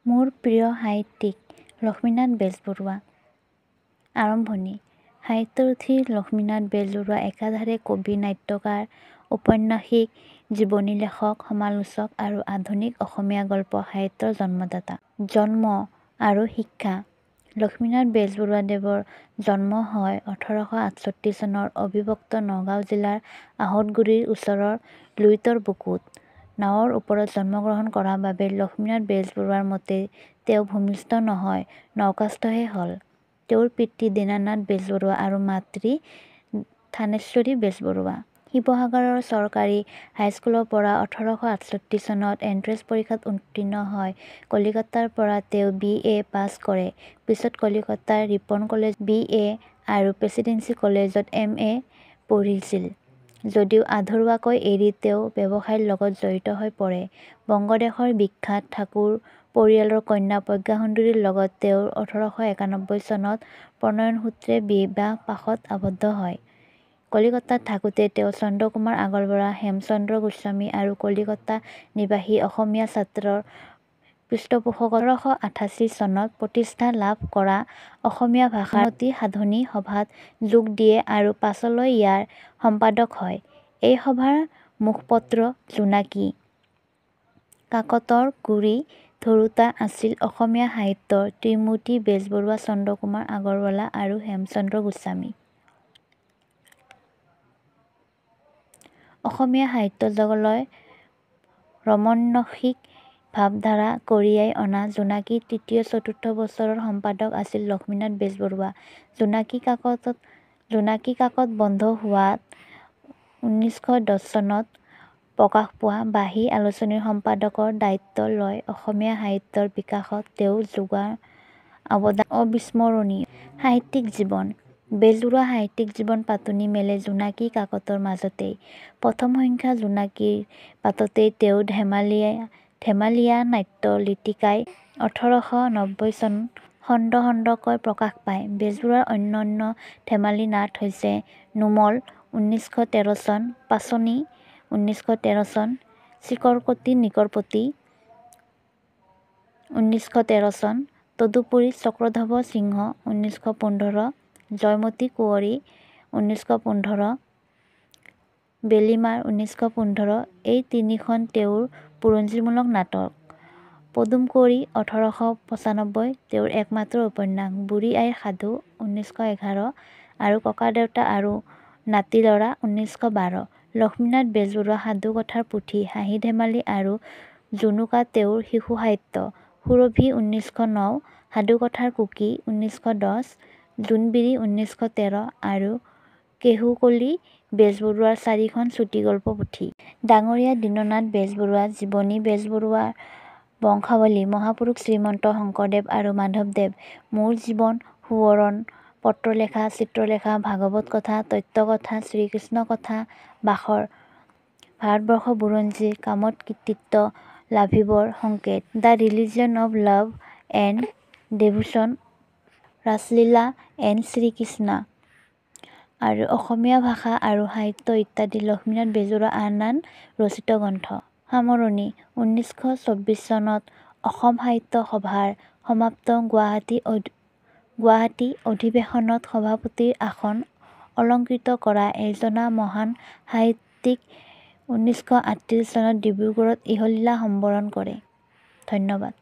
মোৰ প্ৰিয় সাহিত্যিক লক্ষ্মীনাথ বেজবৰুৱা। আৰম্ভণি। সাহিত্যৰথী লক্ষ্মীনাথ বেজবৰুৱা একাধাৰে কবি, নাট্যকাৰ, ঔপন্যাসিক, জীৱনী লেখক, সমালোচক আৰু আধুনিক অসমীয়া গল্প সাহিত্যৰ জন্মদাতা। জন্ম আৰু শিক্ষা। লক্ষ্মীনাথ বেজবৰুৱাদেৱৰ জন্ম হয় 1868 চনৰ অবিভক্ত নগাঁও জিলাৰ আহতগুৰিৰ ওচৰৰ লুইতৰ বুকুত। নাৱৰ ওপৰত জন্মগ্ৰহণ কৰা বাবে লক্ষ্মীনাথ বেজবৰুৱাৰ মতে তেওঁ ভূমিষ্ঠ নহয়, নৌকাস্থহে হ'ল। তেওঁৰ পিতৃ দীনানাথ বেজবৰুৱা আৰু মাতৃ থানেশ্বৰী বেজবৰুৱা। শিৱসাগৰৰ চৰকাৰী হাইস্কুলৰ পৰা 1868 চনত এণ্ট্ৰেন্স পৰীক্ষাত উত্তীৰ্ণ হৈ কলিকতাৰ পৰা তেওঁ BA পাছ কৰে। পিছত কলিকতাৰ ৰিপন কলেজত BA আৰু প্ৰেচিডেন্সি কলেজত MA পঢ়িছিল যদিও আধৰুৱাকৈ এৰি তেওঁ ব্যৱসায়ৰ লগত জড়িত হৈ পৰে। বংগদেশৰ বিখ্যাত ঠাকুৰ পৰিয়ালৰ কন্যা প্ৰজ্ঞা সুন্দৰীৰ লগত তেওঁৰ 1891 চনত প্ৰণয়নসূত্ৰে বিবাহপাশত আবদ্ধ হয়। কলিকতাত থাকোঁতে তেওঁ চন্দ্ৰকুমাৰ আগৰৱালা, হেমচন্দ্ৰ গোস্বামী আৰু কলিকতা নিবাসী অসমীয়া ছাত্ৰৰ পৃষ্ঠপোষকতাত 1888 চনত প্ৰতিষ্ঠা লাভ কৰা অসমীয়া ভাষাৰ উন্নতি সাধনী সভাত যোগ দিয়ে আৰু পাছলৈ ইয়াৰ সম্পাদক হয়। এই সভাৰ মুখপত্ৰ জোনাকী কাকতৰ গুৰি ধৰোঁতা আছিল অসমীয়া সাহিত্যৰ ত্ৰিমূৰ্তি বেজবৰুৱা, চন্দ্ৰকুমাৰ আগৰৱালা আৰু হেমচন্দ্ৰ গোস্বামী। অসমীয়া সাহিত্য জগতলৈ ৰমন্যসিক ভাৱধাৰা কঢ়িয়াই অনা জোনাকীৰ তৃতীয়-চতুৰ্থ বছৰৰ সম্পাদক আছিল লক্ষ্মীনাথ বেজবৰুৱা। জোনাকী কাকত বন্ধ হোৱাত 1910 চনত প্ৰকাশ পোৱা বাঁহী আলোচনীৰ সম্পাদকৰ দায়িত্ব লৈ অসমীয়া সাহিত্যৰ বিকাশত তেওঁ যোগোৱা অৱদান অবিস্মৰণীয়। সাহিত্যিক জীৱন। বেজবৰুৱা সাহিত্যিক জীৱন পাতনি মেলে জোনাকী কাকতৰ মাজতেই। প্ৰথম সংখ্যা জোনাকীৰ পাততেই তেওঁৰ ধেমালীয়া নাট্য লুটিকাই 1890 চনত খণ্ড খণ্ডকৈ প্ৰকাশ পায়। বেজবৰুৱাৰ অন্যান্য ধেমালি নাট হৈছে নোমল 1913 চন, পাচনি 1913 চন, চিকৰকতি নিকৰপতি 1913 চন, তদুপৰি চক্ৰধ্বজ সিংহ 1915, জয়মতী কুঁৱৰী 1915, বেলিমাৰ 1915 এই তিনিখন তেওঁৰ বুৰঞ্জীমূলক নাটক। পদুম কুঁৱৰী 1895 তেওঁৰ একমাত্ৰ উপন্যাস। বুঢ়ী আইৰ সাধু 1911 আৰু ককাদেউতা আৰু নাতিলৰা 1912। লক্ষ্মীনাথ বেজবৰুৱা সাধুকথাৰ পুথি, হাঁহি-ধেমালি আৰু জুনুকা তেওঁৰ শিশু সাহিত্য। সুৰভি 1909, সাধুকথাৰ কুকি 1910, জোনবিৰি 1913 আৰু কেহু-কলি বেজবৰুৱাৰ 4খন চুটিগল্প পুথি। ডাঙৰীয়া দীননাথ বেজবৰুৱা জীৱনী বেজবৰুৱাৰ বংশাৱলী মহাপুৰুষ শ্ৰীমন্ত শংকৰদেৱ আৰু মাধৱদেৱ মোৰ জীৱন সোঁৱৰণ পত্ৰলেখা চিত্ৰলেখা ভাগৱত কথা তত্ত্বকথা শ্ৰীকৃষ্ণ কথা বাসৰ ভাৰতবৰ্ষ বুৰঞ্জী কামত কৃতিত্ব লাভিবৰ সংকেত the religion of love and devotion Raslila and Srikrishna আৰু অসমীয়া ভাষা আৰু সাহিত্য ইত্যাদি লক্ষ্মীনাথ বেজবৰুৱাৰ আন আন ৰচিত গ্ৰন্থ। সামৰণি 1924 চনত অসম সাহিত্য সভাৰ সমাপ্ত গুৱাহাটী অধিৱেশনত সভাপতিৰ আসন অলংকৃত কৰা এইজনা মহান সাহিত্যিক 1938 চনত ডিব্ৰুগড়ত ইহলীলা সম্বৰণ কৰে। ধন্যবাদ।